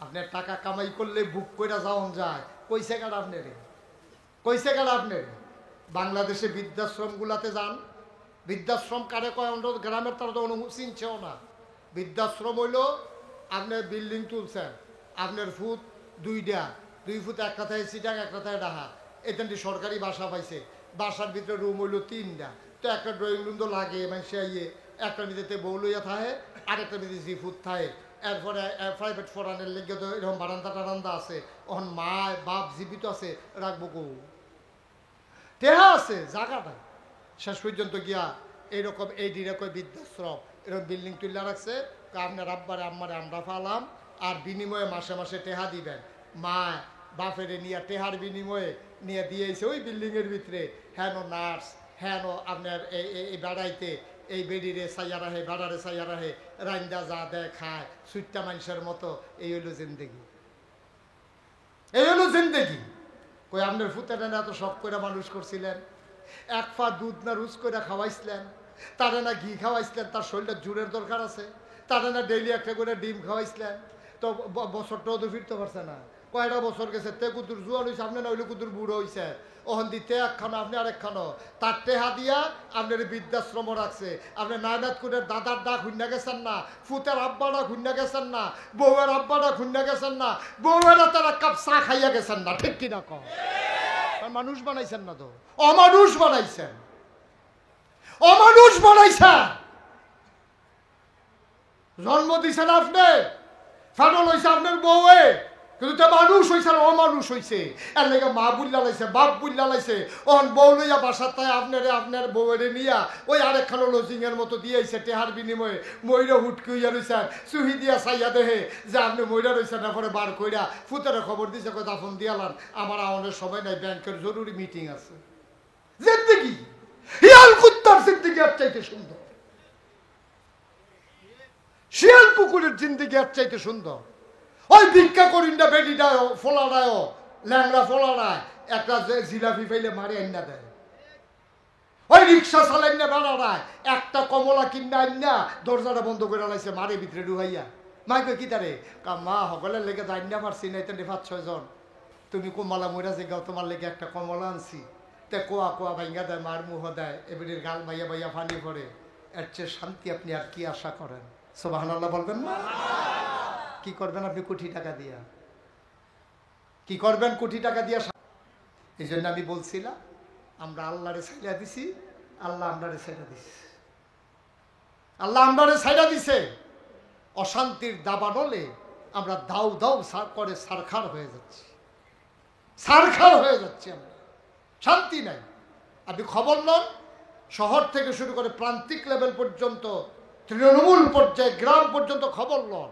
আপনার টাকা কামাই করলে বুক কইরা যাওন যায়, কইছে কার আপনার, কইছে কার আপনার? বাংলাদেশে বৃদ্ধাশ্রমগুলাতে যান, বৃদ্ধাশ্রম কারে কয় অন্য গ্রামের তারা তো চিনছেও না। বৃদ্ধাশ্রম হইল আপনার বিল্ডিং তুলছেন, আপনার ফুট 2 ফুট এক কথায় সিটাং এক কথায় ডাহা, এখানটি সরকারি বাসা পাইছে, বাসার ভিতরে রুম হইল 3টা, তো একটা ড্রয়িং রুম তো লাগে মানে ইয়ে, একটা ভিতরে বউ লইয়া থাকে, আরেকটা ভিতরে 3 ফুট থাকে। এরপরে প্রাইভেট ফরানের লেগে তো এরকম বারান্দা টারান্দা আছে, ওখান মা বাপ জীবিত আছে, রাখবো কৌ টেহা আছে জায়গাটা। শেষ পর্যন্ত গিয়া এইরকম এই ডিরেকই বৃদ্ধাশ্রম এরকম বিল্ডিং তুলে রাখছে, আপনার আব্বারে আম্মারে আমরা পালাম, আর বিনিময়ে মাসে মাসে টেহা দিবেন। মা বাপেরে নিয়ে টেহার বিনিময়ে নিয়ে দিয়েছে ওই বিল্ডিংয়ের ভিতরে, হেন নার্স, হেন আপনার এই বেড়াইতে এই বেডিরে সাইয়া রাহে, বেড়ারে সাইয়া রাহে, রান্দা যা দেয় খায়, সুইট্টা মানুষের মতো। এই হইল জিন্দেগি, এই হলো জিন্দেগি। কই আপনার ফুতেরা না এত শখ করে মানুষ করছিলেন, এক পা দুধ না রুজ করে খাওয়াইছিলেন, তারা না ঘি খাওয়াইছিলেন, তার শরীরটা জোরের দরকার আছে, তারা না ডেইলি একটা করে ডিম খাওয়াইছিলেন, তো বছরটাও তো ফিরতে পারছে না। কয়টা বছর গেছে, তে কুতুর জুয়ার হয়েছে, আপনি না হইলে কুতুর বুড়ো হয়েছে, ওখান দিতে একখানো আপনি আরেকখানো, তার টেহা দিয়া আপনার বৃদ্ধাশ্রম রাখছে। আপনি নায়নাথ কুটের দাদার ডাক হুন্না গেছেন না, ফুতের আব্বাটা খুন্না গেছেন না, বউয়ের আব্বাটা খুন্না গেছেন না, বউয়েরা তারা কাপ চা খাইয়া গেছেন না, ঠিক কিনা কম? মানুষ বানাইছেন না তো, অমানুষ বানাইছেন, অমানুষ বানাইছেন। জন্ম দিছেন আপনি, ফাটল হয়েছে আপনার বউয়ে, কিন্তু তা মানুষ হয়েছে না অমানুষ হয়েছে। এর লেগে মা বুল্লা লাইছে, বাপ বুল্লা লাইছে, ওন বউ লইয়া বাসার তাই আপনার বউয়েরে নিয়া ওই আরেকখানো লজিং এর মতো দিয়েছে টেহার বিনিময়ে। ময়রা হুটকি হইয়া রয়েছেন, চুহি দিয়া চাইয়া দেহে যে আপনি ময়রা রয়েছেন, এরপরে বার কইরা ফুতেরা খবর দিছে, কথা ফোন দিয়ালান আমার আমাদের সময় নাই, ব্যাংকের জরুরি মিটিং আছে। জিন্দেগি হিয়াল কুত্তার জিন্দেগি আর চাইতে সুন্দর, শিয়াল কুকুরের জিন্দেগি আর চাইতে সুন্দর। ওই ভিক্ষা করিন না বেডিটায় ফোলাটায় ল্যাংড়া ফোলাটায় একটা জিলাপি পাইলে মারে আইনা দেয়, ওই রিক্সা চালাই না বেড়াড়ায় একটা কমলা কিনা আইনা দরজাটা বন্ধ করে লাইছে, মারে ভিতরে ঢুকাইয়া। মাইকে কি তারে মা সকলের লেগে যাই না পারছি না, এটা 5-6 জন, তুমি কমলা মরা যে গাও, তোমার লেগে একটা কমলা আনছি, তে কোয়া কোয়া ভাইঙ্গা দেয়, মার মুহ দেয়, এবারের গাল মাইয়া মাইয়া ফানি পড়ে। এর চেয়ে শান্তি আপনি আর কি আশা করেন? সুবহানাল্লাহ বলবেন না? কি করবেন আপনি কোটি টাকা দিয়া? কি করবেন কোটি টাকা দিয়া? এই জন্য আমি বলছিলাম আমরা আল্লাহরে ছাইড়া দিছি, আল্লাহ আমরারে ছাইড়া দিছে, আল্লাহ আমরারে ছাইড়া দিছে। অশান্তির দাবানলে আমরা দাউ দাউ করে সারখার হয়ে যাচ্ছি, সারখার হয়ে যাচ্ছি আমরা, শান্তি নাই। আপনি খবর নন, শহর থেকে শুরু করে প্রান্তিক লেভেল পর্যন্ত, তৃণমূল পর্যায়ে গ্রাম পর্যন্ত খবর লন,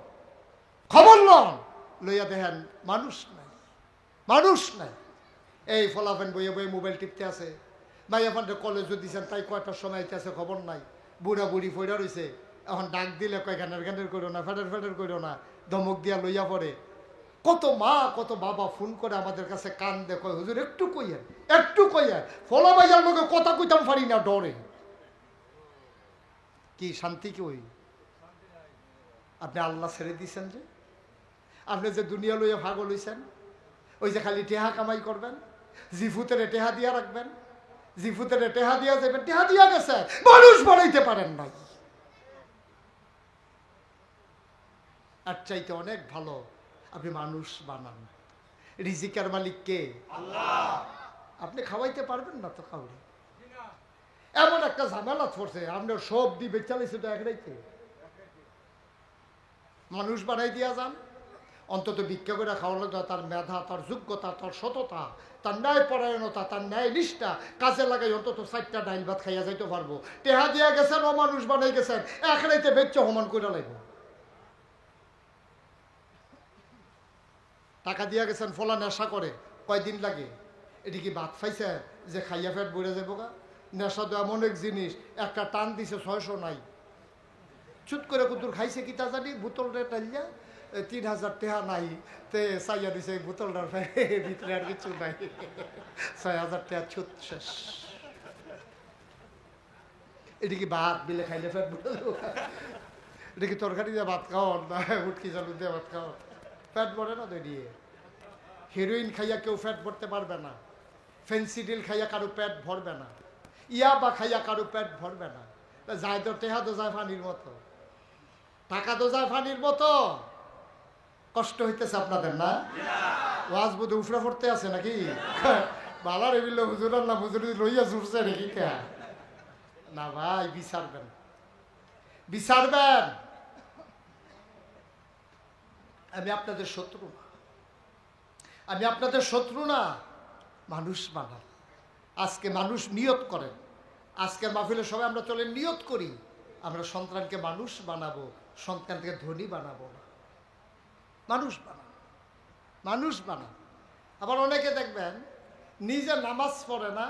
খবর লন, লইয়া দেখেন মানুষ নাই, মানুষ নাই। এই ফলাফেন বইয়ে বইয়ে মোবাইল টিপতে আছে, ভাইয়া ফান্ডে কলেজও দিচ্ছেন, তাই কয়টার সময় আছে খবর নাই। বুড়া বুড়ি ফইরা রয়েছে, এখন ডাক দিলে কয় ঘ্যানের ঘ্যানের করো না, ফেডার ফেডার করো না, ধমক দিয়া লইয়া পড়ে। কত মা কত বাবা ফোন করে আমাদের কাছে কান দেখো, হুজুর একটু কইয়েন, একটু কইয়েন, ফলা ভাইয়ার লোকে কথা কইতাম পারি না ডরে। কি শান্তি কি? ওই আপনি আল্লাহ ছেড়ে দিয়েছেন, যে আপনি যে দুনিয়া লইয়া ভাগল হইছেন, ওই যে খালি টেহা কামাই করবেন, জিফুতের টেহা দিয়া রাখবেন, জিফুতের টেহা দিয়া যাবেন, টেহা দিয়া গেছে, মানুষ বানাইতে পারেন নাই। আর চাইতে অনেক ভালো আপনি মানুষ বানান। রিজিকের মালিক কে? আল্লাহ। আপনি খাওয়াইতে পারবেন না তো কাউরে, এমন একটা ঝামেলা পড়ছে, আপনার সব দিবে চালিয়েছে তো একটাইতে, মানুষ বানাই দিয়া যান। অন্তত ভিক্ষা করে খাওয়ানো যায়, তার মেধা, তার যোগ্যতা, তার সততা, তার ন্যায় পরায়ণতা, তার ন্যায় নিষ্ঠা কাজে লাগাই অন্তত 4টা ডাইল ভাত খাইয়া যাইতে পারবো। টেহা দিয়া গেছেন, অমানুষ বানাই গেছেন, একটাইতে বেচ্চ হমান করে লাগবো। টাকা দিয়া গেছেন, ফলা নেশা করে, কয়দিন লাগে? এটি কি ভাত খাইছে যে খাইয়া ফেট বইরে যাবো গা? নেশা তো এমন এক জিনিস, একটা টান দিছে 600 নাই, চুট করে কুতুর খাইছে কি তা জানি, বোতলটা টাইলিয়া 3000 টাকা নাই, তে চাইয়া দিছে বোতলটার ভিতরে আর কিছু নাই, 6000 টাকা ছুট শেষ। এটি কি ভাত বিলে খাইলে ফেট বলে? এটা কি তরকারি দিয়ে ভাত খাওয়ান না উটকি চালু দিয়ে ভাত খাওয়ান? পেট ভরে না তো দিয়ে। হেরোইন খাইয়া কেউ পেট ভরতে পারবে না, ফেন্সিডিল খাইয়া কারো পেট ভরবে না, ইয়াবা খাইয়া কারো পেট ভরবে না। যায় তো টেহা তো যায় পানির মতো, টাকা তো যায় পানির মতো। কষ্ট হইতেছে আপনাদের না? ওয়াজ বোধ উফরা পড়তে আছে নাকি? বালার এবিল হুজুর না হুজুর লইয়া জুড়ছে নাকি? না ভাই, বিচারবেন, বিচারবেন। আমি আপনাদের শত্রু না, আমি আপনাদের শত্রু না। মানুষ বানান। আজকে মানুষ নিয়ত করেন, আজকের মাহফিলে সবাই আমরা চলে নিয়ত করি আমরা সন্তানকে মানুষ বানাবো, সন্তানকে ধনী বানাবো না, মানুষ বানাবো, মানুষ বানাবো। আবার অনেকে দেখবেন নিজে নামাজ পড়ে না,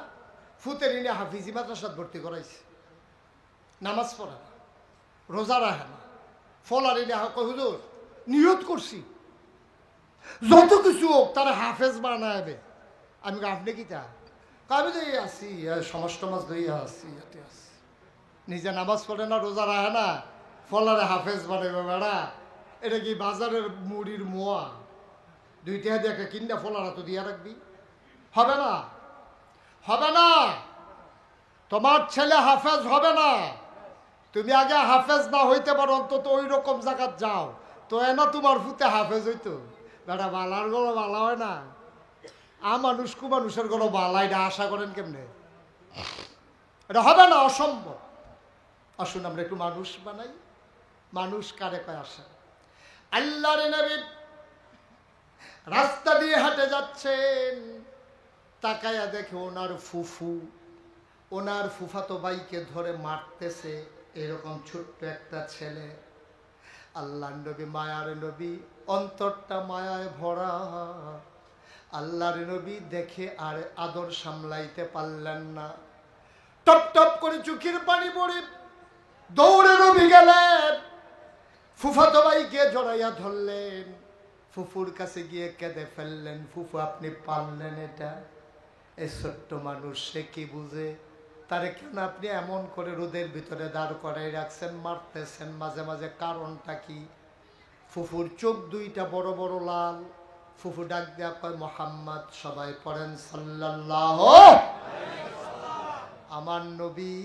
ফুতের ইনে হাফিজি মাদ্রাসাত ভর্তি করাইছে, নামাজ পড়ে না, রোজা রাখে না, ফলার ইনে হুজুর নিয়ত করছি যত কিছু হোক তারা হাফেজ বানাবে। আমি আপনি কি তা আমি তো আসি সমাজ টমাজ দইয়া আসি, এতে আসি, নিজে নামাজ পড়ে না, রোজা রাখে না, ফলারে হাফেজ বানাবে বেড়া। এটা কি বাজারের মুড়ির মোয়া? 2 টাকা দিয়ে একটা কিনা ফলারা তো দিয়া রাখবি? হবে না, হবে না। তোমার ছেলে হাফেজ হবে না। তুমি আগে হাফেজ না হইতে পারো, অন্তত ওই রকম জায়গাত যাও তো না তোমার ফুতে হাফেজ হইতো। বেটা বালার গলো বালা হয় না, মানুষ কু মানুষের গলো বালা, এটা আশা করেন কেমনে? এটা হবে না, অসম্ভব। আসুন আমরা একটু মানুষ বানাই। মানুষ কারে কয় আসে? আল্লাহর নবী রাস্তা দিয়ে হাঁটে যাচ্ছেন, তাকায়া দেখে ওনার ফুফু ওনার ফুফাতো ভাইকে ধরে মারতেছে, এরকম ছোট্ট একটা ছেলে। আল্লাহর নবী মায়ার নবী, অন্তরটা মায়ায় ভরা। আল্লাহর নবী দেখে আর আদর সামলাইতে পারলেন না, টপ টপ করে চোখের পানি পড়ে দৌড়ে নবী গেলেন, ফুফাতো ভাইকে জড়াইয়া ধরলেন, ফুফুর কাছে গিয়ে কেঁদে ফেললেন। ফুফু আপনি পারলেন এটা? এই ছোট্ট মানুষ সে কি বুঝে? তারে কেন আপনি এমন করে রোদের ভিতরে দাঁড় করাই রাখছেন, মারতেছেন মাঝে মাঝে, কারণটা কি? ফুফুর চোখ দুইটা বড় বড় লাল। ফুফু ডাক দেয়া কয় মুহাম্মদ। সবাই পড়েন সাল্লাল্লাহু। আমার নবী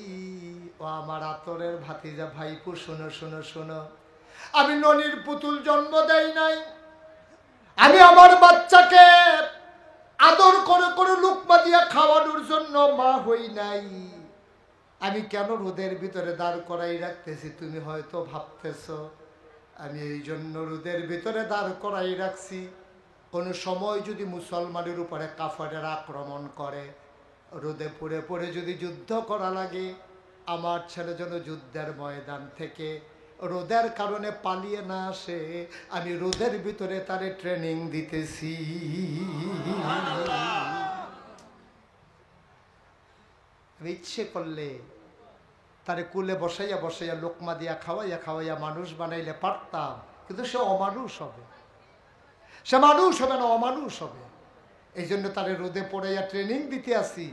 ও আমার আতরের ভাতিজা ভাইপু, শোনো শোনো শোনো, আমি ননির পুতুল জন্ম দেই নাই, আমি আমার বাচ্চাকে আদর করে করে লুকমা দিয়া খাওয়ানোর জন্য মা হই নাই। আমি কেন রোদের ভিতরে দাঁড় করাই রাখতেছি তুমি হয়তো ভাবতেছ আমি এই জন্য রোদের ভিতরে দাঁড় করাই রাখছি, কোনো সময় যদি মুসলমানের উপরে কাফেরের আক্রমণ করে, রোদে পুড়ে পড়ে যদি যুদ্ধ করা লাগে, আমার ছেলে যেন যুদ্ধের ময়দান থেকে রোদের কারণে পালিয়ে না আসে, আমি রোদের ভিতরে তারে ট্রেনিং দিতেছি। ইচ্ছে করলে তারে কুলে বসাইয়া বসাইয়া লোকমা দিয়া খাওয়াইয়া খাওয়াইয়া মানুষ বানাইলে পারতাম, কিন্তু সে অমানুষ হবে, সে মানুষ হবে না, অমানুষ হবে। এই জন্য তারে রোদে পড়াইয়া ট্রেনিং দিতে আসি,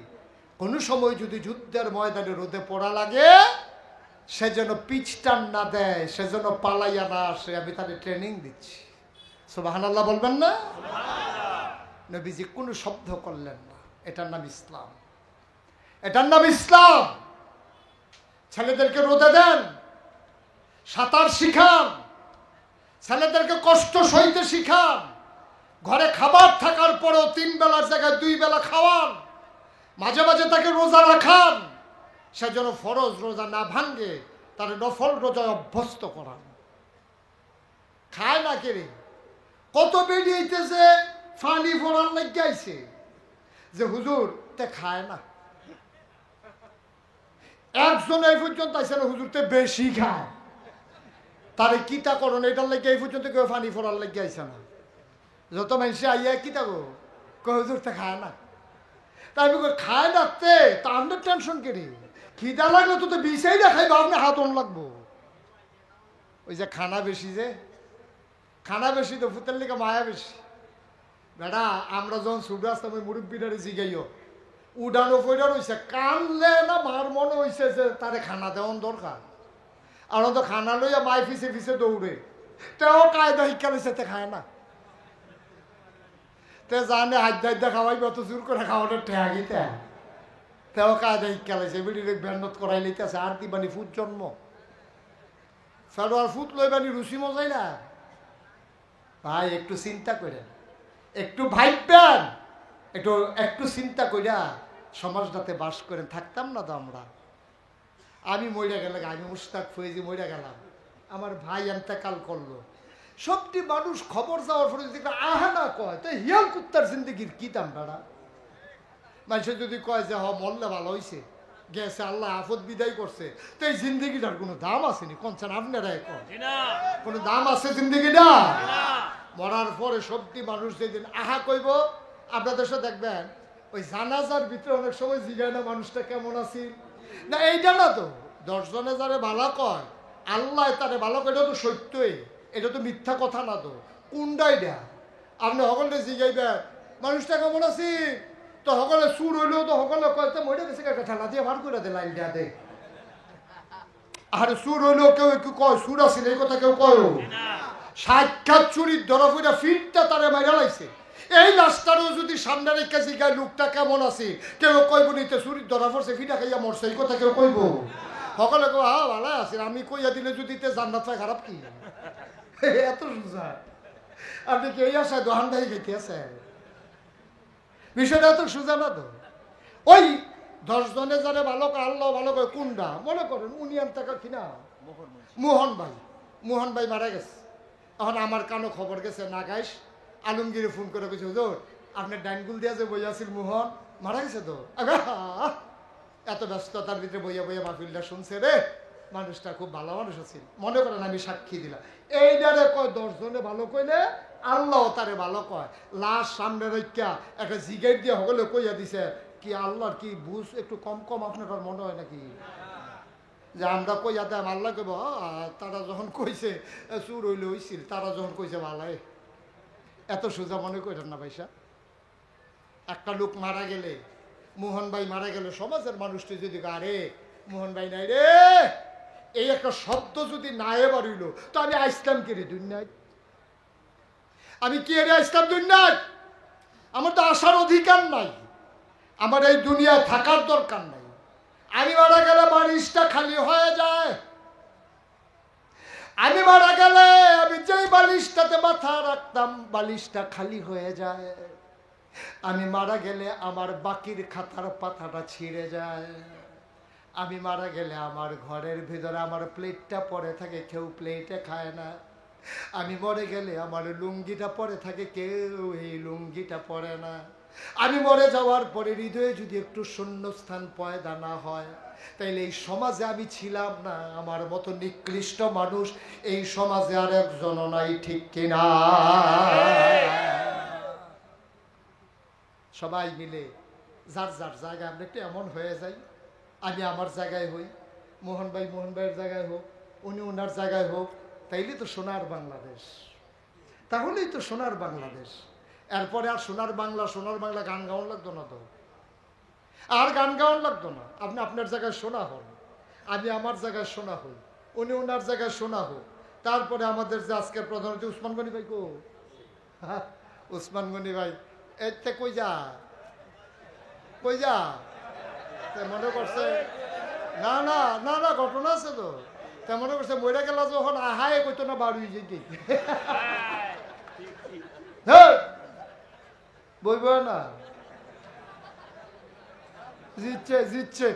কোনো সময় যদি যুদ্ধের ময়দানে রোদে পড়া লাগে সে যেন পিচ টান না দেয়, সে যেন পালাইয়া না আসে, আমি তারে ট্রেনিং দিচ্ছি। সুবহানাল্লাহ বলবেন না? নবীজি কোনো শব্দ করলেন না। এটার নাম ইসলাম, এটার নাম ইসলাম। ছেলেদেরকে রোদে দেন, সাঁতার শিখান, ছেলেদেরকে কষ্ট সইতে শিখান, ঘরে খাবার থাকার পরেও 3 বেলার জায়গায় 2 বেলা খাওয়ান, মাঝে মাঝে তাকে রোজা রাখান, সে যেন ফরজ রোজা না ভাঙ্গে, তার নফল রোজায় অভ্যস্ত করান। খায় না কেড়ে কত বেরিয়েছে, ফানি ফোড়ার লেগে আইছে যে হুজুর তে খায় না। একজন এই পর্যন্ত আইসে না হুজুর তে বেশি খায়, তারে কিতা করণ এটার লেগে এই পর্যন্ত কেউ ফানি ফোড়ার লেগে আইসে না। যত মানুষে আইয়া কিতা গো হুজুর তে খায় না, তাই আমি খায় ডাকতে তা আপনার টেনশন কেড়ে, খিদা লাগলে তো বিষাই না খাইবা, আপনি হাত অন লাগবো। ওই যে খানা বেশি, যে খানা বেশি তো ফুতের লেগে মায়া বেশি। বেটা আমরা যখন ছুটে আসতাম ওই মুরব্বীটারে জিগাইও, উডানো ফইডা রয়েছে, কানলে না মার মনে হয়েছে যে তারে খানা দেওয়ান দরকার। আর তো খানা লইয়া মাই ফিসে ফিসে দৌড়ে, তেও কায়দা শিক্ষা লইছে, তে খায় না। তে জানে হাইদা খাওয়াইবে অত জোর করে খাওয়ানোর ঠেয়া গিতে তেও কায়দা খেলাইছে বিড়ির বেন্নত করাই লইতেছে আর দিবানি ফুট জন্ম ফেরোয়ার ফুট লইবানি রুচি মজাই না ভাই একটু চিন্তা করেন একটু ভাববেন একটু একটু চিন্তা কইরা সমাজটাতে বাস করেন থাকতাম না তো আমরা আমি মরে গেলাম আমি মুস্তাক ফয়েজি মরে গেলাম আমার ভাই এন্তেকাল করলো সবটি মানুষ খবর যাওয়ার পরে যদি আহানা কয় তো হিয়াল কুত্তার জিন্দগির কি দাম দাঁড়া মানুষের যদি কয় যে মরলে ভালো হয়েছে গেছে আল্লাহ আফত বিদায় করছে তো এই জিন্দগিটার কোনো দাম আসেনি কনছেন আপনারা কোনো দাম আছে জিন্দগিটা মরার পরে সবটি মানুষ যেদিন আহা কইব আপনাদের সাথে দেখবেন ওই জানাজার ভিতরে অনেক সময় জিগায় না মানুষটা কেমন আছে না এইটা না তো 10 জনে যারে ভালো কয় আল্লাহ তারে ভালো কয় এটা তো সত্যই এটা তো মিথ্যা কথা না তো কোনটা এটা আপনি সকলে জিগাইবেন মানুষটা কেমন আছে তো সকলে সুর হইলেও তো সকলে কয় তো মরে গেছে একটা ঠেলা দিয়ে ভার করে দে লাইন দেয়া দে আর সুর হইলেও কেউ একটু কয় সুর আছে এই কথা কেউ কয় সাক্ষাৎ চুরির ধরা ফিরা ফিটটা তারে মাইরা লাইছে এই লাশটারও যদি সামনে রেখে জিগায় লোকটা কেমন আছে কেউ কইব নিতে চুরির ধরা পড়ছে ফিটা খাইয়া মরছে এই কথা কেউ কইব সকলে কেউ ভালো আছে আমি কইয়া দিলে যদি জান্নাত পায় খারাপ কি এত সোজা আপনি কি এই আশায় দোহানদাই খাইতে আছে বিষয়টা এত সোজা না তো ওই 10 জনে যারা ভালো আল্লাহ ভালো করে কোনটা মনে করেন উনিয়ান টাকা কিনা মোহন ভাই মারা গেছে এখন আমার কানো খবর গেছে না গাইস আলমগীরে ফোন করে কইছে হুজুর আপনার ডাইনগুল দিয়া যে বই আছিল মোহন মারা গেছে তো এত ব্যস্ততার ভিতরে বইয়া বইয়া মাহফিলটা শুনছে রে মানুষটা খুব ভালো মানুষ আছিল মনে করেন আমি সাক্ষী দিলাম এইটারে কয় 10 জনে ভালো কইলে আল্লাহ তারে ভালো কয় লাশ সামনে রেখা একটা জিগাইট দিয়ে হলে কইয়া দিছে কি আল্লাহর কি বুঝ একটু কম কম আপনার মনে হয় নাকি যে আমরা কইয়া দেয় আল্লাহ কইব তারা যখন কইছে চুর হইলে হইছিল তারা যখন কইছে ভালাই এত সোজা মনে করেন না ভাইসা একটা লোক মারা গেলে মোহন ভাই মারা গেলে সমাজের মানুষটি যদি আরে মোহন ভাই নাই রে এই একটা শব্দ যদি না এবার হইল তো আমি আইসলাম কে রে দুনিয়ায় আমি কি রে আইসলাম দুনিয়ায় আমার তো আসার অধিকার নাই আমার এই দুনিয়ায় থাকার দরকার নাই আমি মারা গেলে বালিশটা খালি হয়ে যায় আমি মারা গেলে আমি যেই বালিশটাতে মাথা রাখতাম বালিশটা খালি হয়ে যায় আমি মারা গেলে আমার বাকির খাতার পাতাটা ছিঁড়ে যায় আমি মারা গেলে আমার ঘরের ভিতরে আমার প্লেটটা পড়ে থাকে কেউ প্লেটে খায় না আমি মরে গেলে আমার লুঙ্গিটা পরে থাকে কেউ এই লুঙ্গিটা পরে না আমি মরে যাওয়ার পরে হৃদয়ে যদি একটু শূন্যস্থান পয়দা না হয় তাইলে এই সমাজে আমি ছিলাম না আমার মতো নিকৃষ্ট মানুষ এই সমাজে আর একজনও নাই ঠিক কিনা সবাই মিলে যার যার জায়গায় আমরা একটু এমন হয়ে যাই আমি আমার জায়গায় হই মোহন ভাইয়ের জায়গায় হোক উনি ওনার জায়গায় হোক তাইলে তো সোনার বাংলাদেশ তাহলেই তো সোনার বাংলাদেশ এরপরে আর সোনার বাংলা গান গাওয়ান লাগতো না তো আর গান গাওয়ান লাগতো না আপনি আপনার জায়গায় শোনা হন আমি আমার জায়গায় শোনা হই উনি ওনার জায়গায় শোনা হোক তারপরে আমাদের যে আজকের প্রধানমন্ত্রী উসমান গনি ভাই কো উসমান গনি ভাই এতে কই যা মনে করছে না না না না ঘটনা আছে তো তা মনে করছে মরে গেলা যখন আহায় কইতো না বাড়ি যেতে বইব না জিতছে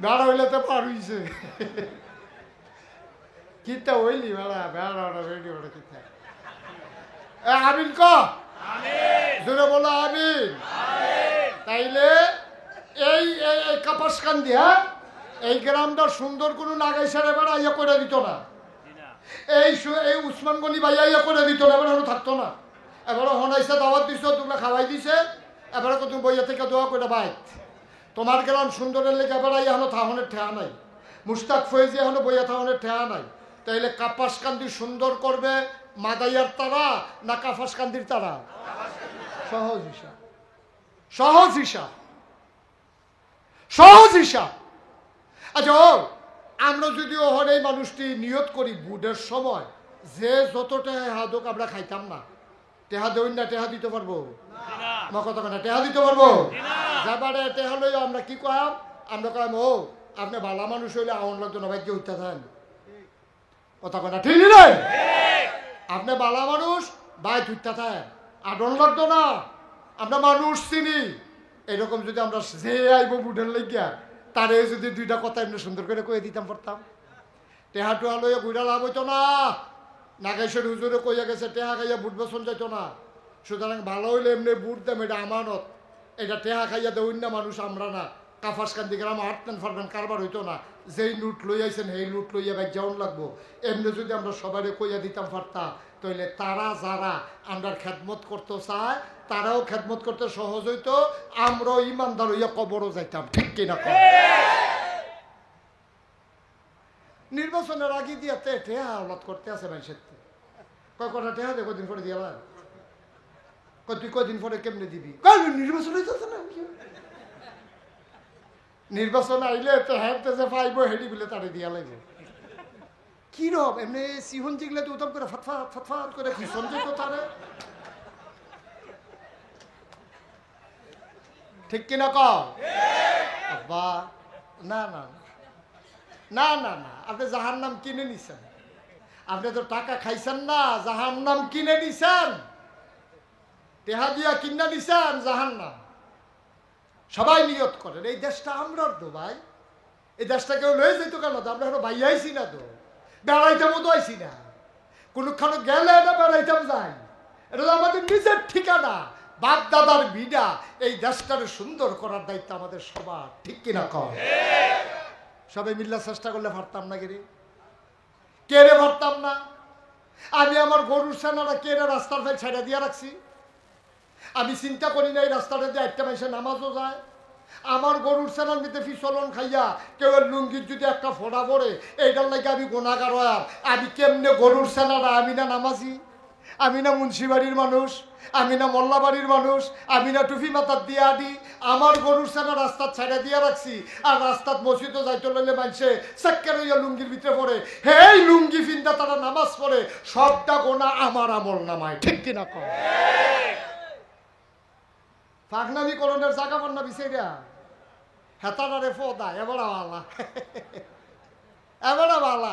বেড়া হইলে তো পার হইছে কিতা হইলি বেড়া বেড়া রেডি বেড়া কিতা আমিন ক জোরে বলো আমিন তাইলে এই কাপাসকান্দি এই গ্রামটা সুন্দর কোনো লাগাইছাড়ে বেড়া ইয়ে করে দিত না এই উসমান গনি ভাইয়া ইয়ে করে দিত না এবার থাকতো না এবারে হনাইছে দাওয়াত দিছ তোমরা খাওয়াই দিছে এবারে তুমি বইয়া থেকে দোয়া করে বাইক তোমার গ্রাম সুন্দরের লেগে এবার এখনো থাহনের ঠেয়া নাই মুস্তাক ফয়েজি এখনো বইয়া থাহনের ঠেয়া নাই তাইলে কাপাসকান্দি সুন্দর করবে মাদাইয়ার তারা না কাপাসকান্দির তারা সহজ হিসাব আচ্ছা আমরা যদি ওহর এই মানুষটি নিয়ত করি বুডের সময় যে যতটা হাদক আমরা খাইতাম না টেহা দেউন না, টেহা দিতে পারবো আমার কথা না, টেহা দিতে পারবো যাবারে টেহা লই আমরা কি কয়াম, আমরা কয়াম ও আপনি ভালো মানুষ হইলে আউন লাগতো না ভাগ্য হইতে থাকেন, কথা কথা ঠিক নেই, আপনি ভালো মানুষ ভাই ধুইতে থাকেন, আডন লাগতো না, আমরা মানুষ চিনি। এরকম যদি আমরা যে আইব বুটের লাগিয়া তারে যদি দুইটা কথা এমনি সুন্দর করে কয়ে দিতাম পারতাম, টেহা টুহা লইয়া বুড়া লাভ হইতো না, নাগেশ্বর হুজুরে কইয়া গেছে টেহা খাইয়া বুট বেসন যাইতো না, সুতরাং ভালো হইলে এমনি বুট দাম, এটা আমানত, এটা টেহা খাইয়া দেউন না মানুষ আমরা না, কাফাসকান্দি গ্রাম হাঁটতেন ফারবেন কারবার হইতো না, যেই লুট লই আইছেন সেই লুট লইয়া বাইক যাওন লাগবো, এমনি যদি আমরা সবাই কইয়া দিতাম পারতাম, তাইলে তারা যারা আমরা খেদমত করতে চায় তারাও খেদমত করতে সহজ হইতো, আমরাও ইমানদার হইয়া কবরও যাইতাম, ঠিক কিনা? নির্বাচনের আগে দিয়ে টেহা আওলাদ করতে আছে মানুষের, কয় কটা টেহা দে কদিন পরে দিয়ে তুই কদিন পরে কেমনে দিবি, নির্বাচন হইতেছে না, নির্বাচন আইলে টেহাতে যে পাইব হেডি বলে তারে দিয়া লাগবে, কি রব এমনি সিহন জিগলে তো উত্তম করে ফটফাট ফটফাট করে ভীষণ যেত তারে, ঠিক কিনা আব্বা? না না না না না, আপনি জাহার নাম কিনে নিছেন, আপনি তো টাকা খাইছেন না, জাহার নাম কিনে নিছেন, টেহা দিয়া কিনা নিছেন জাহার নাম। সবাই নিয়ত করেন এই দেশটা আমরার তো ভাই, এই দেশটা কেউ লয়ে যেত কেন, আমরা এখন ভাই আইসি না তো, বেড়াইতামও তো আইসি না, কোনখানে গেলে না বেড়াইতাম যাই, এটা তো আমাদের নিজের ঠিকানা, বাপ দাদার বিডা, এই দেশটাকে সুন্দর করার দায়িত্ব আমাদের সবার, ঠিক কিনা কর? সবাই মিল্লা চেষ্টা করলে পারতাম না, কে রে পারতাম না? আমি আমার গরুর সেনারা কে রে রাস্তার ফেল ছেড়ে দিয়ে রাখছি, আমি চিন্তা করি না এই রাস্তাটা দিয়ে একটা মাসে নামাজও যায়, আমার গরুর সেনার মধ্যে ফিসলন খাইয়া কেউ লুঙ্গির যদি একটা ফোড়া পড়ে এইটার লাগে আমি গুণাগার হয়াম, আমি কেমনে গরুর সেনারা, আমি না নামাজি, আমি না মুন্সিবাড়ির মানুষ, আমি না মোল্লাবাড়ির মানুষ, আমি না টুফি মাথার দিয়ে আদি, আমার গরুর সেনা রাস্তার ছেড়ে দিয়ে রাখছি, আর রাস্তার মসজিদও যাইতে লাগলে মানুষে চাক্কের হইয়া লুঙ্গির ভিতরে পড়ে, হেই লুঙ্গি ফিন্দা তারা নামাজ পড়ে, সবটা গোনা আমার আমল নামায়, ঠিক কিনা কর? ফাগনামি করণের জায়গা পান না বিচাইরা, হেতারে ফোদা এবারা বালা, এবারা বালা।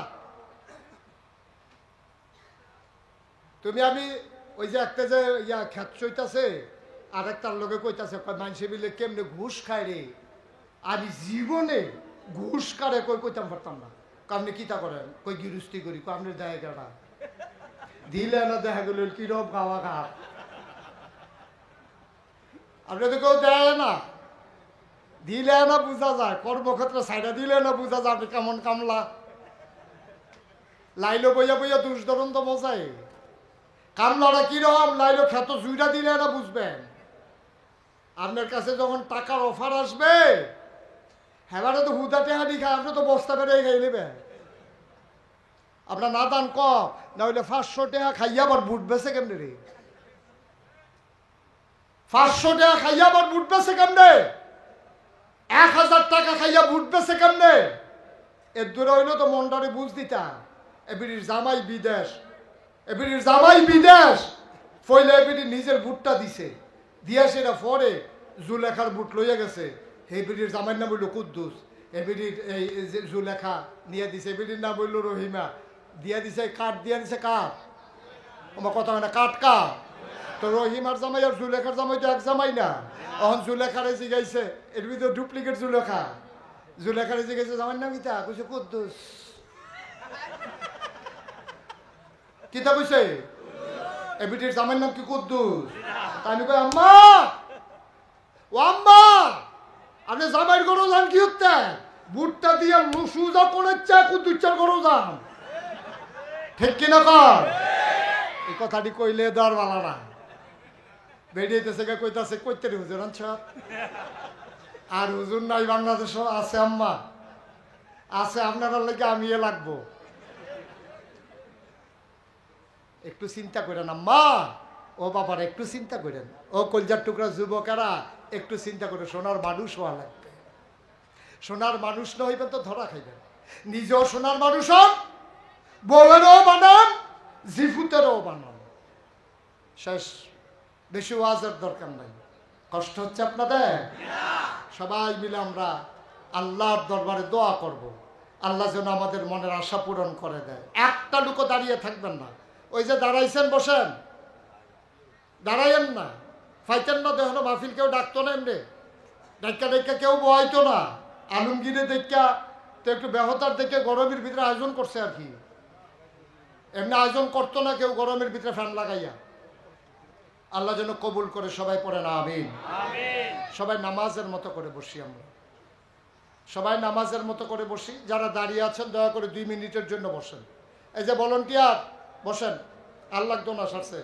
তুমি আমি ওই যে একটা যে ইয়া খ্যাত চইতাছে আর একটার লোকে কইতাছে মানুষে মিলে কেমনে ঘুষ খায় রে, আমি জীবনে ঘুষ কারে কই কইতাম পারতাম না, আপনি কিতা করেন, কই গিরুস্তি করি, আপনার দেয় কেটা দিলে না, দেখা গেল কিরম খাওয়া খা, আপনি তো কেউ দেয় না, দিলে না বোঝা যায়, কর্মক্ষেত্রে সাইডা দিলে না বোঝা যায় আপনি কেমন কামলা, লাইলো বইয়া বইয়া দুষ ধরন তো মজাই, কামলাটা কিরকম, লাইলো খ্যাত জুইটা দিলে না বুঝবেন, আপনার কাছে যখন টাকার অফার আসবে, হ্যাঁ তো হুদা টেহা দিখা আপনি তো বস্তা বেড়ে গাই নেবেন, আপনার না দান ক না হইলে 500 টাকা খাইয়া আবার বুট বেছে কেমনে রে, 500 টাকা খাইয়া আবার বুট বেছে কেমনে, 1000 টাকা খাইয়া বুট বেছে কেমনে, এর দূরে হইলো তো মন্ডারে বুঝ দিতা, এবির জামাই বিদেশ, এবির জামাই বিদেশ, ফইলে এবির নিজের বুটটা দিছে, দিয়া সেটা পরে জুলেখার বুট লইয়া গেছে, হেবির জামাইয়ের নাম হইল কুদ্দুস, এবির এই জুলেখা নিয়ে দিছে, এবির নাম হইল রহিমা, দিয়া দিছে কাঠ, দিয়া দিছে কাঠ, আমার কথা হয় না, কাঠ কা তো রহিমার জামাই আর জুলেখার জামাই তো এক জামাই না, এখন জুলেখারে জিগাইছে, এর ভিতরে ডুপ্লিকেট জুলেখা, জুলেখারে জিগাইছে জামাইয়ের নাম কিতা, কইছে কুদ্দুস, কিতা কইছে এবিটির জামাইয়ের নাম কি কুদ্দুস, আমি কই আম্মা, ও আম্মা আপনি জামাইয়ের গরু যান কি হচ্ছে, বুটটা দিয়ে সুজা পড়েছে কুদ্দুসের গরু যান, ঠিক কিনা কর? এই কথাটি কইলে দর বালা না, বেরিয়েছে কইতাছে কইতে রে হুজুর আনছা, আর হুজুর নাই বাংলাদেশও আছে আম্মা, আছে আপনার লাগে আমি এ লাগবো, একটু চিন্তা করেন আম্মা, ও বাবার একটু চিন্তা করেন, ও কলজার টুকরা যুবকেরা একটু চিন্তা করে, সোনার মানুষ হওয়া লাগবে, সোনার মানুষ না হইবেন তো ধরা খাইবেন, নিজেও সোনার মানুষ হন, বউয়েরও বানান, জিফুতেরও বানান, শেষ, বেশি ওয়াজের দরকার নাই। কষ্ট হচ্ছে আপনাদের? সবাই মিলে আমরা আল্লাহর দরবারে দোয়া করব, আল্লাহ যেন আমাদের মনের আশা পূরণ করে দেয়। একটা লোকও দাঁড়িয়ে থাকবেন না। ওই যে দাঁড়াইছেন, বসেন, দাঁড়াইয়েন না, ফাইতেন না। দেখো মাহফিল কেউ ডাকতো না, এমনি ডাক্কা ডাক্কা কেউ বহাইতো না। আলমগীরে দেখা তো একটু বেহতার দেখে গরমের ভিতরে আয়োজন করছে আর কি, এমনি আয়োজন করতো না কেউ গরমের ভিতরে ফ্যান লাগাইয়া। আল্লাহ যেন কবুল করে। সবাই পড়ে না আমিন। সবাই নামাজের মতো করে বসি, আমরা সবাই নামাজের মতো করে বসি। যারা দাঁড়িয়ে আছেন দয়া করে 2 মিনিটের জন্য বসেন। এই যে ভলান্টিয়ার বসেন, আল্লাহ দোনা সারছে,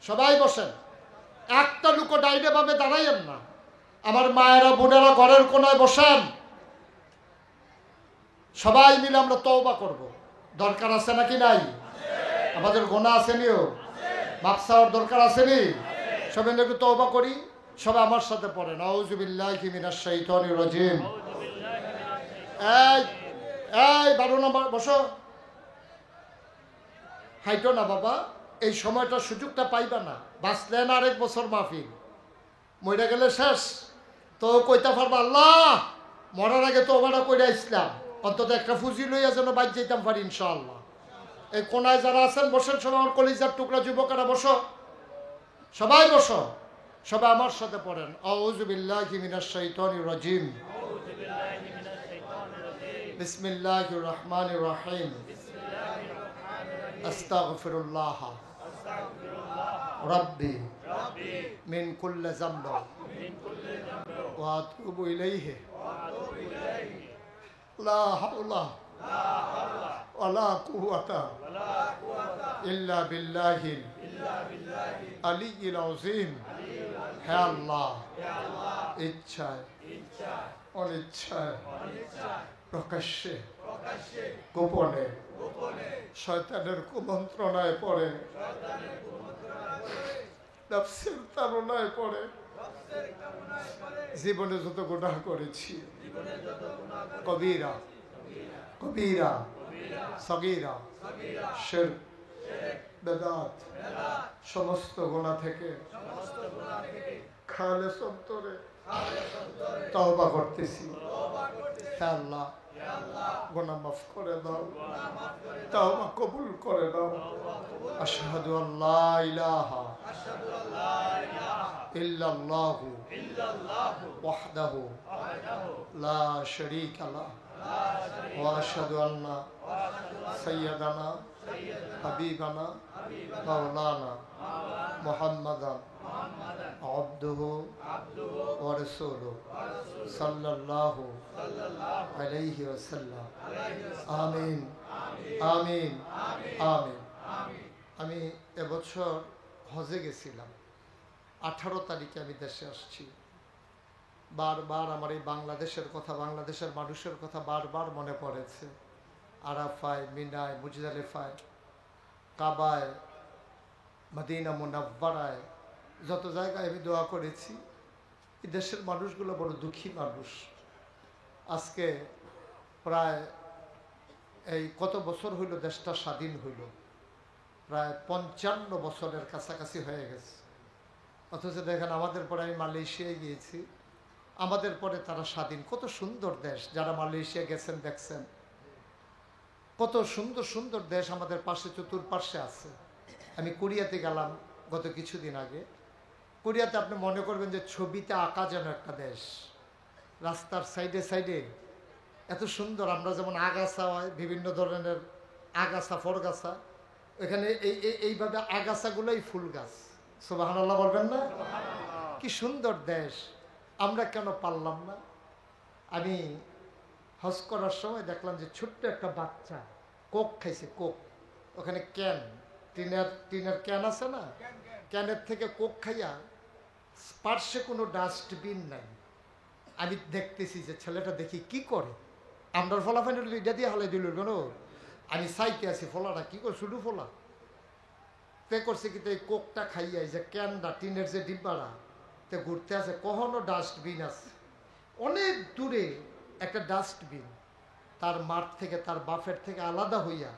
সবাই বসেন। একটা লুকো ডাইনে ভাবে দাঁড়াইয়েন না। আমার মায়েরা বোনেরা ঘরের কোনায় বসেন। সবাই মিলে আমরা তওবা করব। দরকার আছে নাকি নাই? আমাদের গোনা আসেনিও, মাপ চাওয়ার দরকার আসেনি। সবাই একটু তওবা করি। সবাই আমার সাথে পড়েন, আউযু বিল্লাহি মিনাশ শাইতানির রাজিম। এই এই 12 নম্বর বসো, হাইটো না বাবা, এই সময়টা সুযোগটা পাইবা না। বাঁচলেন আরেক বছর মাহফিল, মইরা গেলে শেষ। তো কইতে পারবা আল্লাহ মরার আগে তো ওবারা কইরা ইসলাম, অন্তত একটা ফুজি লইয়া যেন বাইর যেতাম পারি ইনশাআল্লাহ। এই কোনায় যারা আছেন বসেন, সবাই আমার কলিজার টুকরা যুবকেরা বসো, সবাই বসো। সবাই আমার সাথে পড়েন, আউযু বিল্লাহি মিনাশ শাইতানির রাজিম, বিসমিল্লাহির রহমানির রহিম, আস্তাগফিরুল্লাহ রাব্বি মিন কুল্লি যামব ওয়া আতুবু ইলাইহি লা হাওলা ওয়ালা কুওয়াতা ইল্লা বিল্লাহিল আলিয়্যিল আযীম। হে আল্লাহ, ইচ্ছায় অনিচ্ছায় প্রকাশ্যে গোপনে শয়তানের কুমন্ত্রণায় পড়ে, নফসের তাড়নায় পড়ে জীবনে যত গুনাহ করেছি, কবিরা কবিরা সগীরা শিরক বেদাত সমস্ত গুনাহ থেকে খালেস অন্তরে তওবা করতেছি। হে আল্লাহ, গুনাহ মাফ করে দাও, তওবা কবুল করে দাও। আশহাদু আল্লা ইলাহা ইল্লাল্লাহু ওয়াহদাহু লা শারীকা লাহু ওয়া আশহাদু আন্না সাইয়্যিদানা হাবিবানা মাওলানা মুহাম্মাদান আবদুহু ওয়া রাসূলুহু সাল্লাল্লাহু আলাইহি ওয়াসাল্লাম। আমিন আমিন আমিন। আমি এবছর হজে গেছিলাম, 18 তারিখে আমি দেশে আসছি। বারবার আমার এই বাংলাদেশের কথা, বাংলাদেশের মানুষের কথা বারবার মনে পড়েছে। আরাফায়, মিনায়, মুজদালিফায়, কাবায়, মদিনা মুনাব্বারায়, যত জায়গায় আমি দোয়া করেছি। এই দেশের মানুষগুলো বড় দুঃখী মানুষ। আজকে প্রায় এই কত বছর হইল দেশটা স্বাধীন হইল, প্রায় 55 বছরের কাছাকাছি হয়ে গেছে। অথচ দেখেন আমাদের পরে আমি মালয়েশিয়ায় গিয়েছি, আমাদের পরে তারা স্বাধীন। কত সুন্দর দেশ, যারা মালয়েশিয়া গেছেন দেখছেন কত সুন্দর সুন্দর দেশ আমাদের পাশে চতুর্পাশে আছে। আমি কোরিয়াতে গেলাম গত কিছুদিন আগে। কোরিয়াতে আপনি মনে করবেন যে ছবিতে আঁকা যেন একটা দেশ। রাস্তার সাইডে সাইডে এত সুন্দর, আমরা যেমন আগাছা হয় বিভিন্ন ধরনের আগাছা ফরগাছা, এখানে এইভাবে আগাছাগুলোই ফুল গাছ। সুবহানাল্লাহ বলবেন না? কি সুন্দর দেশ, আমরা কেন পারলাম না? আমি হজ করার সময় দেখলাম যে ছোট্ট একটা বাচ্চা কোক খাইছে, কোক। ওখানে ক্যান, টিনের ক্যান আছে না, ক্যানের থেকে কোক খাইয়া, পার্শ্বে কোনো ডাস্টবিন নাই। আমি দেখতেছি যে ছেলেটা দেখি কি করে, আমরা ফলাফল এটা দিয়ে হালাই দিল কেন। আমি চাইতে আছি ফলাটা কি করে, শুধু ফলা তে করছে কিন্তু এই কোকটা খাইয়া, যে ক্যানটা টিনের যে ডিব্বাটা তে ঘুরতে আছে, কখনো ডাস্টবিন আছে অনেক দূরে একটা ডাস্টবিন, তার মাঠ থেকে তার বাপের থেকে আলাদা হইয়া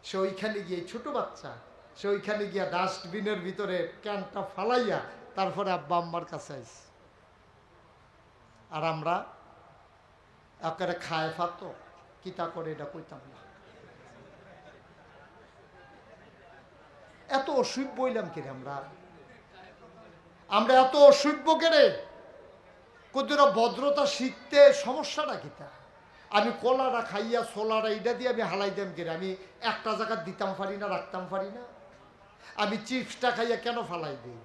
সে ওইখানে গিয়ে ছোট বাচ্চা সে ওইখানে গিয়া ডাস্টবিনের ভিতরে ক্যানটা ফালাইয়া তারপরে আব্বা আম্মার কাছে আইছে। আর আমরা একেবারে খায় ফাত কিতা করে এটা কইতাম না। এত অসভ্য হইলাম কিরে আমরা এত অসভ্য কেড়ে কোথাও ভদ্রতা শিখতে সমস্যাটা কিতা। আমি কলাটা খাইয়া ছোলাটা এইটা দিয়ে আমি হালাই দাম কেড়ে আমি একটা জায়গা দিতাম পারি না, রাখতাম পারি না। আমি চিপসটা খাইয়া কেন ফালাই দিই?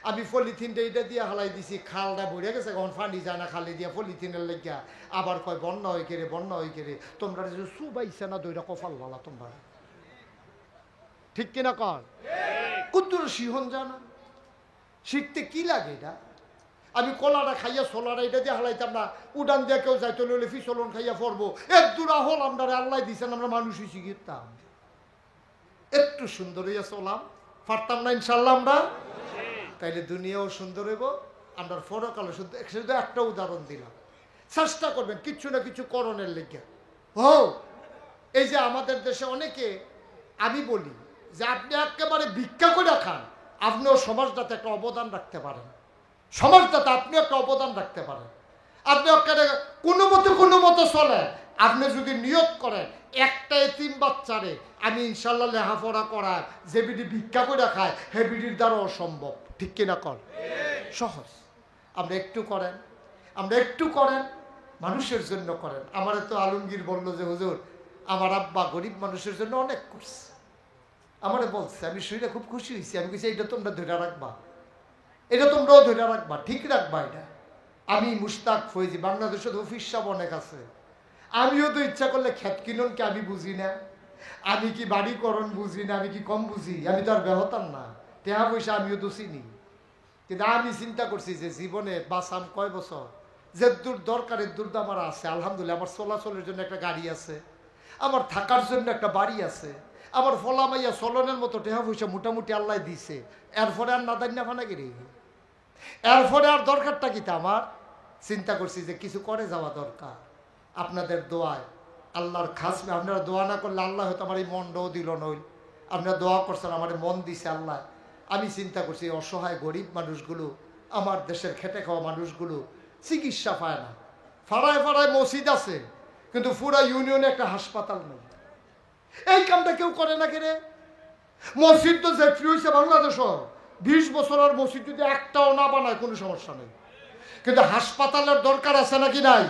আমি পলিথিনটা এইটা দিয়ে হালাই দিছি, খালটা ভরে গেছে, এখন পানি যায় না খালে দিয়া পলিথিনের লেগিয়া। আবার কয় বন্যা হয়ে কেড়ে বন্যা হয়ে কেড়ে। তোমরা সুবাইছে না দইটা কপাল ভালা তোমরা, ঠিক কিনা কর? কুদ্দুর শিহন জানা শিখতে কি লাগে এটা? আমি কলাটা খাইয়া ছোলাটা এটা দিয়ে হালাইতাম না, উডান দিয়ে কেউ যাইতে লইলে ফিসলন খাইয়া পড়বো। এক দূরা হল আমরা আল্লাহ দিছেন, আমরা মানুষই শিখিতাম। একটু সুন্দর হইয়া চলাম পারতাম না ইনশাল্লাহ আমরা, তাইলে দুনিয়াও সুন্দর হইব, আমরা পরকালে শুধু একটা উদাহরণ দিলাম। চেষ্টা করবেন কিছু না কিছু করণের লেগে। ও এই যে আমাদের দেশে অনেকে, আমি বলি যে আপনি একেবারে ভিক্ষা করে খান, আপনিও সমাজটাতে একটা অবদান রাখতে পারেন, সমাজটাতে আপনি একটা অবদান রাখতে পারেন। আপনি কোনো মতো চলে, আপনি যদি নিয়ত করেন একটা এতিম বাচ্চারে আমি ইনশাল্লাহ লেখাপড়া করায়, যে বিডি ভিক্ষা করে খায় হে বিডির দ্বারা অসম্ভব, ঠিক কিনা কর? সহজ। আমরা একটু করেন মানুষের জন্য করেন। আমার তো আলমগীর বললো যে হুজুর আমার আব্বা গরিব মানুষের জন্য অনেক করছে, আমারে বলছে, আমি শুনে খুব খুশি হয়েছি। আমি বলছি এটা তোমরা ধরে রাখবা, এটা তোমরাও ধরে রাখবা, ঠিক রাখবা এটা। আমি মুশতাক ফৈজি, বাংলাদেশের অফিস সব অনেক আছে। আমিও তো ইচ্ছা করলে খেত কিননকে আমি বুঝি না, আমি কি বাড়িকরণ বুঝি না, আমি কি কম বুঝি? আমি তো আর বেহতাম না, টেহা পয়সা আমিও তো চিনি। কিন্তু আমি চিন্তা করছি যে জীবনে বাঁচাম কয় বছর, যে দূর দরকারের দূর আমার আছে। আলহামদুলিল্লাহ আমার চলাচলের জন্য একটা গাড়ি আছে, আমার থাকার জন্য একটা বাড়ি আছে, আমার ফলামাইয়া চলনের মতো টেহা পয়সা মোটামুটি আল্লাহ দিছে। এরপরে আর নাদান না ফানাগিরি, এরপরে আর দরকারটা কি? আমার চিন্তা করছি যে কিছু করে যাওয়া দরকার। আপনাদের দোয়ায় আল্লাহর খাস, আপনারা দোয়া না করলে আল্লাহ হয়তো আমার এই মনটাও দিল নইল। আপনারা দোয়া করছেন, আমার মন দিছে আল্লাহ। আমি চিন্তা করছি অসহায় গরিব মানুষগুলো, আমার দেশের খেটে খাওয়া মানুষগুলো চিকিৎসা পায় না। ফাড়ায় ফাড়ায় মসজিদ আছে কিন্তু পুরা ইউনিয়নে একটা হাসপাতাল নেই। এই কামটা কেউ করে না কেন? মসজিদ তো যে ফ্রি হয়েছে বাংলাদেশ, 20 বছর আর মসজিদ যদি একটাও না বানায় কোনো সমস্যা নেই, কিন্তু হাসপাতালের দরকার আছে নাকি নাই?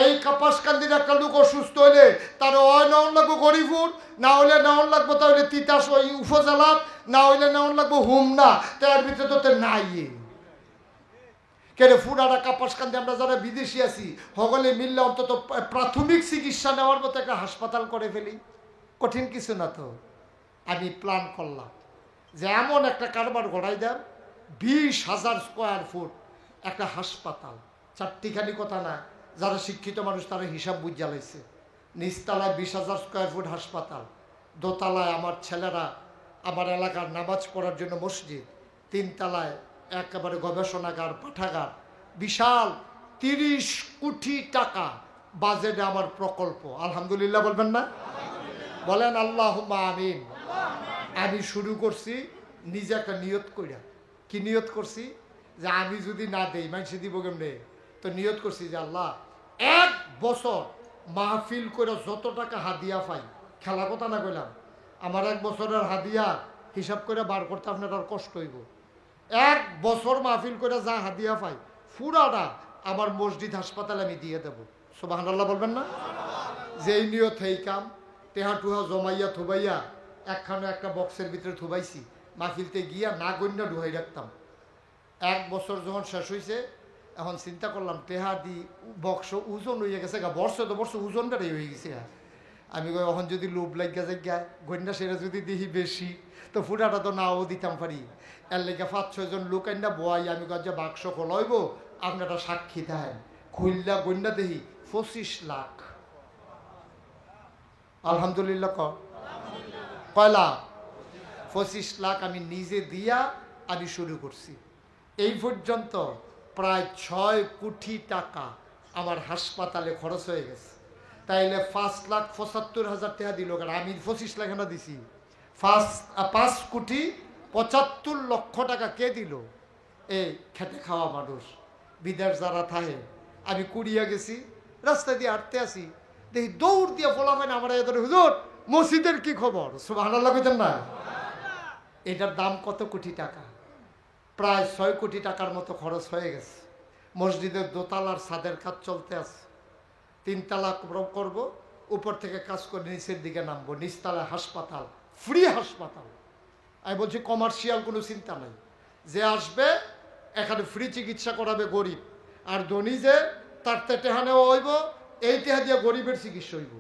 এই কাপাসকান্দির একটা লোক অসুস্থ হইলে তার ওই নেওয়ান লাগবো গরিপুর, না হইলে নেওয়ান লাগবো তাহলে তিতাস ওই উপজেলার, না হইলে নেওয়ান লাগবো হুমনা। তার ভিতরে তো নাই কেন ফুরাটা কাপাসকান্দি আমরা যারা বিদেশি আছি সকলে মিললে অন্তত প্রাথমিক চিকিৎসা নেওয়ার মতো একটা হাসপাতাল করে ফেলি, কঠিন কিছু না তো। আমি প্ল্যান করলাম যে এমন একটা কারবার গড়াই দেন, 20,000 স্কোয়ার ফুট একটা হাসপাতাল। চারটিখানি কথা না, যারা শিক্ষিত মানুষ তারা হিসাব বুঝ জ্বালাইছে। নিচতলায় 20,000 স্কোয়ার ফুট হাসপাতাল, দোতলায় আমার ছেলেরা আমার এলাকার নামাজ পড়ার জন্য মসজিদ, 3 তলায় একেবারে গবেষণাগার, পাঠাগার, বিশাল 30 কোটি টাকা বাজেটে আমার প্রকল্প। আলহামদুলিল্লাহ বলবেন না? বলেন আল্লাহুম্মা আমিন। আমি শুরু করছি নিজে একটা নিয়ত কইরা। কি নিয়ত করছি? যে আমি যদি না দেই মানুষ দিব কেমনে? তো নিয়ত করছি যে আল্লাহ 1 বছর মাহফিল করে যত টাকা হাদিয়া পাই, খেলা কথা না কইলাম, আমার 1 বছরের হাদিয়া হিসাব করে বার করতে আপনার আর কষ্ট হইব। 1 বছর মাহফিল করে যা হাদিয়া পাই পুরাটা আমার মসজিদ হাসপাতালে আমি দিয়ে দেব। সুবহানাল্লাহ বলবেন না? যেই নিয়ত এই কাম, টেহা টুহা জমাইয়া থুবাইয়া একখানে একটা বক্সের ভিতরে থুবাইছি, মাহফিলতে গিয়া না গন্যা ঢুকাই রাখতাম। 1 বছর যখন শেষ হয়েছে, এখন চিন্তা করলাম টেহা দি বক্স ওজন হয়ে গেছে গা, বর্ষ ওজনটাই হয়ে গেছে। আমি এখন যদি লোভ লাগিয়া যাই গায় গন্যা সেটা যদি দেখি বেশি, তো ফুটাটা তো নাও দিতাম পারি। এর লেগে 5-6 জন লোক আইনা বয়, আমি যে বাক্স খোলাইব আপনারা সাক্ষী দেন। খুললা গন্যা দেখি 25 লাখ। আলহামদুলিল্লাহ কয়লা 25 লাখ আমি নিজে দিয়া আমি শুরু করছি। এই পর্যন্ত প্রায় 6 কোটি টাকা আমার হাসপাতালে খরচ হয়ে গেছে। তাইলে 5,75,000 টাকা দিল, কারণ আমি 25 লাখ না দিছি, 5,75,00,000 টাকা কে দিল? এই খেটে খাওয়া মানুষ, বিদেশ যারা থাকে। আমি কুড়িয়া গেছি, রাস্তা দিয়ে হাঁটতে আসি, দেখি দৌড় দিয়ে ফলাফেন আমরা এদের, হুজুর মসজিদের কি খবর? সুবহানাল্লাহ কইতেন না? এটার দাম কত কোটি টাকা? প্রায় 6 কোটি টাকার মতো খরচ হয়ে গেছে। মসজিদের দোতলার ছাদের কাজ চলতে আছে, 3 তলা করব, উপর থেকে কাজ করে নিচের দিকে নামবো, নিচতলায় হাসপাতাল, ফ্রি হাসপাতাল। আমি বলছি কমার্শিয়াল কোনো চিন্তা নাই, যে আসবে এখানে ফ্রি চিকিৎসা করাবে গরিব, আর ধনী যে তার টেহা নেওয়া হইব, এই টেহা দিয়ে গরিবের চিকিৎসা হইব।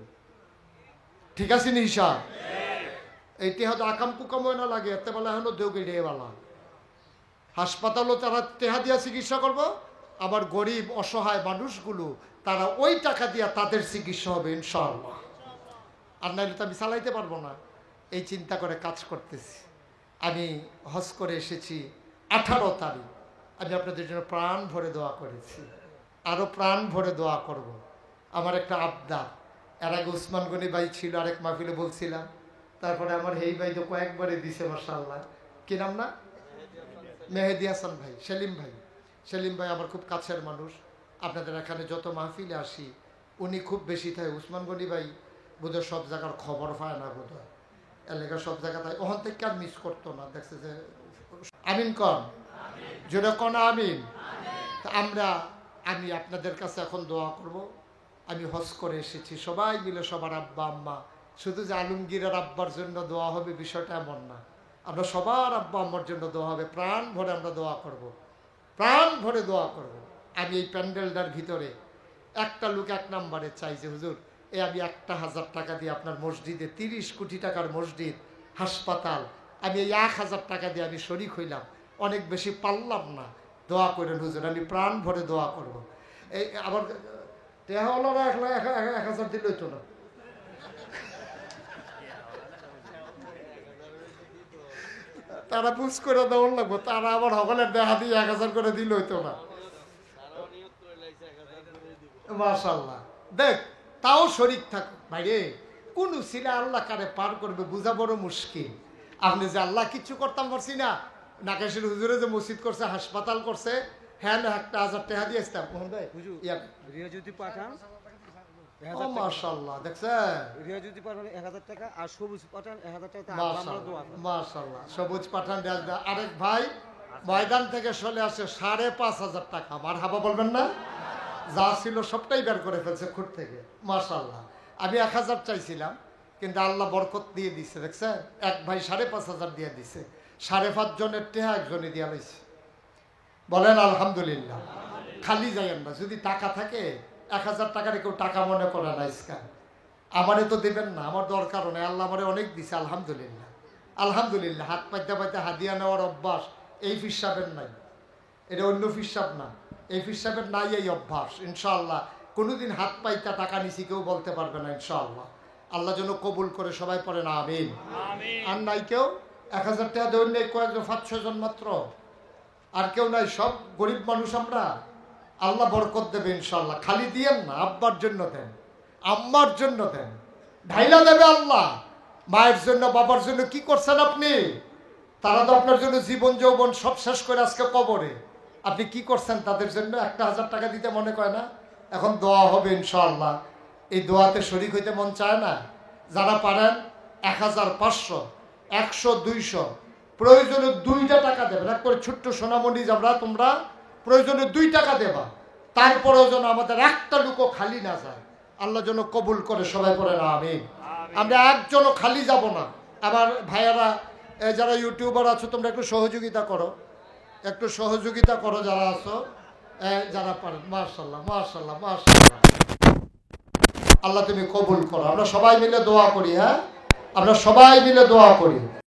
ঠিক আছে নি হিসাব? এই টেহা তো আকাম কুকাম না লাগে, এতে বেলা হলো দেউকে ডেয়েওয়ালা হাসপাতালও তারা টেহা দিয়া চিকিৎসা করব, আবার গরিব অসহায় মানুষগুলো তারা ওই টাকা দিয়া তাদের চিকিৎসা হবে ইনশাআল্লাহ। আর নাইলে তো আমি চালাইতে পারবো না, এই চিন্তা করে কাজ করতেছি। আমি হজ করে এসেছি 18 তারিখ। আমি আপনাদের জন্য প্রাণ ভরে দোয়া করেছি, আরও প্রাণ ভরে দোয়া করব। আমার একটা আবদার, এর আগে উসমান গনি ভাই ছিল আরেক মাহফিলে বলছিলাম, তারপরে আমার এই ভাই তো কয়েকবারে দিছে মাশাআল্লাহ। কি নাম না? মেহেদি হাসান ভাই, সেলিম ভাই। সেলিম ভাই আমার খুব কাছের মানুষ, আপনাদের এখানে যত মাহফিলে আসি উনি খুব বেশি থাকে। উসমান গনি ভাই বোধহয় সব জায়গার খবর পায় না, বোধহয় এলাকার সব জায়গা তাই ওখান থেকে আর মিস করতো না। দেখছে যে আমিন কন, জোরে কন আমিন। আমি আপনাদের কাছে এখন দোয়া করব। আমি হজ করে এসেছি, সবাই মিলে সবার আব্বা আম্মা, শুধু যে আলমগীরের আব্বার জন্য দোয়া হবে বিষয়টা এমন না, আমরা সবার আব্বা আম্মার জন্য দোয়া হবে। প্রাণ ভরে আমরা দোয়া করব, প্রাণ ভরে দোয়া করব। আমি এই প্যান্ডেলটার ভিতরে একটা লোক 1 নম্বরে চাই যে হুজুর আমি 1,000 টাকা দিয়ে আপনার মসজিদে, 30 কোটি টাকার মসজিদ, হাসপাতাল, আমি এই 1,000 টাকা দিয়ে আমি শরিক হইলাম, অনেক বেশি পারলাম না, দোয়া করেন হুজুর, আমি প্রাণ ভরে দোয়া করব। এই আবার টেহাওয়ালারা 1,000 দিলে হইতো না, তারা বুঝ করে দেওয়ার লাগবো, তারা আবার হকলের দেখা দিয়ে 1,000 করে দিলে হইতো না। মাশাআল্লাহ, দেখ তাও শরীক থাক ভাইরে, কোন ছিল আল্লাহ কারে পার করবে বোঝা বড় মুশকিল। আপনি যে আল্লাহ কিচ্ছু করতাম পারছি না, নাকেশের হুজুরে যে মসজিদ করছে, হাসপাতাল করছে, হ্যাঁ 1,000 টাকা দিয়ে আসতাম। মাশাআল্লাহ, দেখছেন রিয়াজুদ্দি পাঠান 1,000 টাকা, আর সবুজ পাঠান 1,000 টাকা। মাশাআল্লাহ, সবুজ পাঠান। আরেক ভাই ময়দান থেকে চলে আসে 5,500 টাকা। মারহাবা বলবেন না? যা ছিল সবটাই বের করে ফেলছে খুঁট থেকে, মাশাআল্লাহ। আমি 1,000 চাইছিলাম, কিন্তু আল্লাহ বরকত দিয়ে দিছে, দেখছেন এক ভাই 5,500 দিয়ে দিছে। 5.5 জনের টেহা একজনে দিয়া লইছে। বলেন আলহামদুলিল্লাহ। খালি যাইয়েন না, যদি টাকা থাকে 1,000 টাকার কেউ টাকা মনে করে না। ইসকান আমারে তো দেবেন না, আমার দরকারও নেই, আল্লাহ আমারে অনেক দিছে, আলহামদুলিল্লাহ আলহামদুলিল্লাহ। হাত পাইতে পাইতে হাদিয়া নেওয়ার অভ্যাস এই ফিসাবের নাই, এটা অন্য ফিসাব না, এই ফিসাবের নাই এই অভ্যাস। ইনশাআল্লাহ কোনোদিন হাত পাইতা টাকা নিছি কেউ বলতে পারবে না ইনশাআল্লাহ। আল্লাহ যেন কবুল করে, সবাই পড়ে না আমিন। আর নাই কেউ 1,000 টাকা দেন নেই, কয়েকজন 5-6 জন মাত্র, আর কেউ নাই, সব গরিব মানুষ আমরা। আল্লাহ বরকত দেবে ইনশাআল্লাহ। খালি দিয়েন না, আব্বার জন্য দেন, আম্মার জন্য দেন, ঢাইলা দেবে আল্লাহ। মায়ের জন্য, বাবার জন্য কি করছেন আপনি? তারা তো আপনার জন্য জীবন যৌবন সব শেষ করে আজকে কবরে, আপনি কি করছেন তাদের জন্য? 1,000 টাকা দিতে মনে করে না? এখন দোয়া হবে ইনশাআল্লাহ, এই দোয়াতে শরীক হইতে মন চায় না? যারা পারেন 1,000, 500, 100, 200, প্রয়োজনে 2টা টাকা দেবেন। এক করে ছোট্ট সোনামণি যাবরা, তোমরা প্রয়োজনে 2 টাকা দেবা, তারপরেও যেন আমাদের একটা লুকও খালি না যায়। আল্লাহ যেন কবুল করে, সবাই পড়ে না আমিন। আমরা একজনও খালি যাব না। আবার ভাইয়ারা যারা ইউটিউবার আছো, তোমরা একটু সহযোগিতা করো, একটু সহযোগিতা করো যারা আছো, যারা পারেন। মাশাআল্লাহ মাশাআল্লাহ মাশাআল্লাহ, আল্লাহ তুমি কবুল করো। আমরা সবাই মিলে দোয়া করি, হ্যাঁ আমরা সবাই মিলে দোয়া করি।